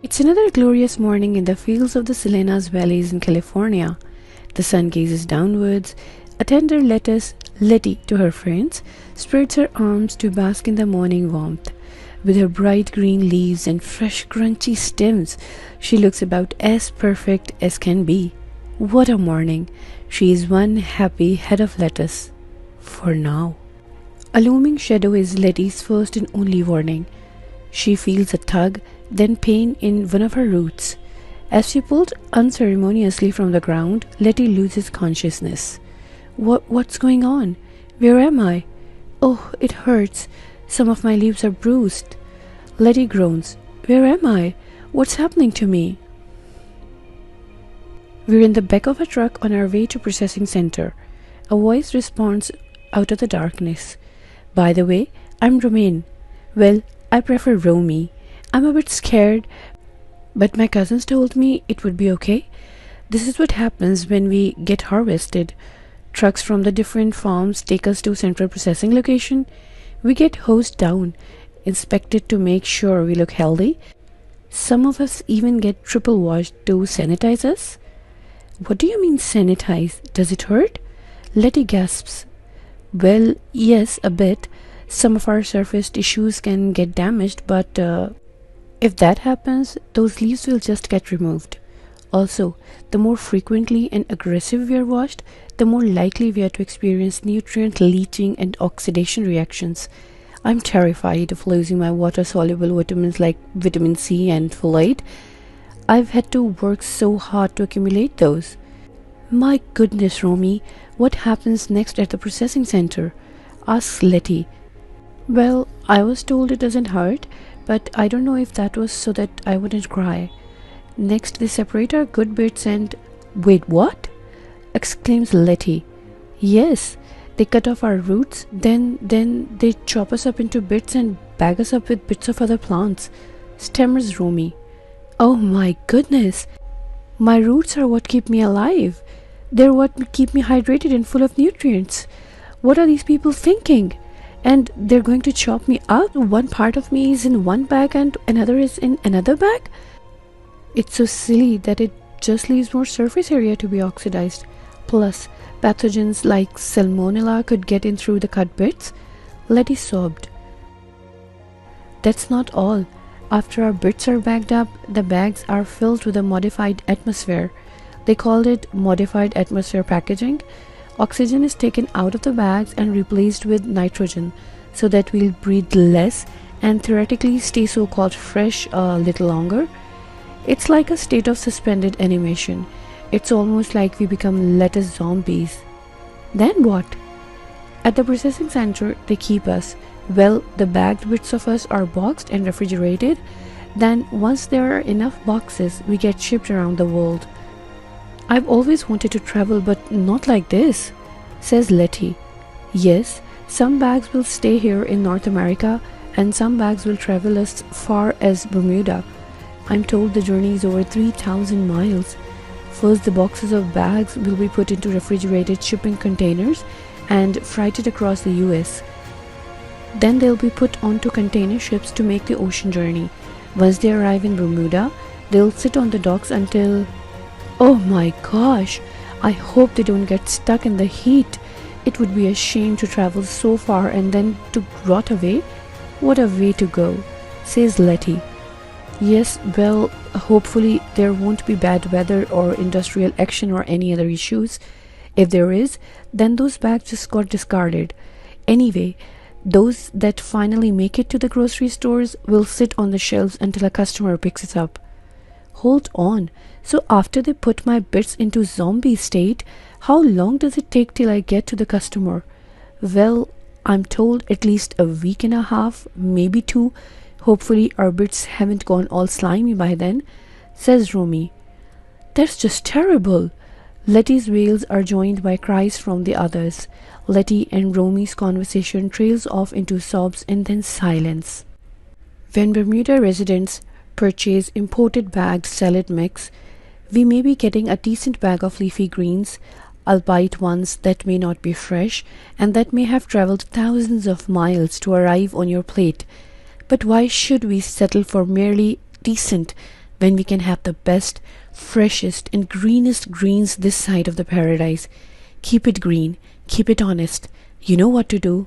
It's another glorious morning in the fields of the Salinas Valleys in California. The sun gazes downwards. A tender lettuce, Letty to her friends, spreads her arms to bask in the morning warmth. With her bright green leaves and fresh crunchy stems, she looks about as perfect as can be. What a morning! She is one happy head of lettuce. For now. A looming shadow is Letty's first and only warning. She feels a tug, then pain in one of her roots. As she pulled unceremoniously from the ground, Letty loses consciousness. What's going on? Where am I? Oh, it hurts. Some of my leaves are bruised. Letty groans. Where am I? What's happening to me? We're in the back of a truck on our way to processing center. A voice responds out of the darkness. By the way, I'm Romaine. Well, I prefer Romy. I'm a bit scared, but my cousins told me it would be okay. This is what happens when we get harvested. Trucks from the different farms take us to central processing location. We get hosed down, inspected to make sure we look healthy. Some of us even get triple washed to sanitize us. What do you mean sanitize? Does it hurt? Letty gasps. Well, yes, a bit. Some of our surface tissues can get damaged, but if that happens, those leaves will just get removed. Also, the more frequently and aggressive we are washed, the more likely we are to experience nutrient leaching and oxidation reactions. I'm terrified of losing my water-soluble vitamins like vitamin C and folate. I've had to work so hard to accumulate those. My goodness, Romy, what happens next at the processing center? Asks Letty. Well, I was told it doesn't hurt, but I don't know if that was so that I wouldn't cry. Next, they separate our good bits and... Wait, what? Exclaims Letty. Yes, they cut off our roots, then they chop us up into bits and bag us up with bits of other plants, stammers Romy. Oh my goodness! My roots are what keep me alive. They're what keep me hydrated and full of nutrients. What are these people thinking? And they're going to chop me up? One part of me is in one bag and another is in another bag? It's so silly that it just leaves more surface area to be oxidized. Plus, pathogens like salmonella could get in through the cut bits. Letty sobbed. That's not all. After our bits are bagged up, the bags are filled with a modified atmosphere. They called it modified atmosphere packaging. Oxygen is taken out of the bags and replaced with nitrogen so that we'll breathe less and theoretically stay so-called fresh a little longer. It's like a state of suspended animation. It's almost like we become lettuce zombies. Then what? At the processing center, they keep us. Well, the bagged bits of us are boxed and refrigerated. Then, once there are enough boxes, we get shipped around the world. I've always wanted to travel, but not like this, says Letty. Yes, some bags will stay here in North America, and some bags will travel as far as Bermuda. I'm told the journey is over 3,000 miles. First, the boxes of bags will be put into refrigerated shipping containers and freighted across the US. Then they'll be put onto container ships to make the ocean journey. Once they arrive in Bermuda, they'll sit on the docks until... Oh my gosh! I hope they don't get stuck in the heat. It would be a shame to travel so far and then to rot away. What a way to go, says Letty. Yes, well, hopefully there won't be bad weather or industrial action or any other issues. If there is, then those bags just got discarded. Anyway, those that finally make it to the grocery stores will sit on the shelves until a customer picks it up. Hold on, so after they put my bits into zombie state, how long does it take till I get to the customer? Well, I'm told at least a week and a half, maybe 2. Hopefully our bits haven't gone all slimy by then, says Romy. That's just terrible. Letty's wails are joined by cries from the others. Letty and Romy's conversation trails off into sobs and then silence. When Bermuda residents purchase imported bagged salad mix, we may be getting a decent bag of leafy greens, albeit ones that may not be fresh and that may have traveled thousands of miles to arrive on your plate. But why should we settle for merely decent when we can have the best, freshest, and greenest greens this side of the paradise. Keep it green, keep it honest. You know what to do.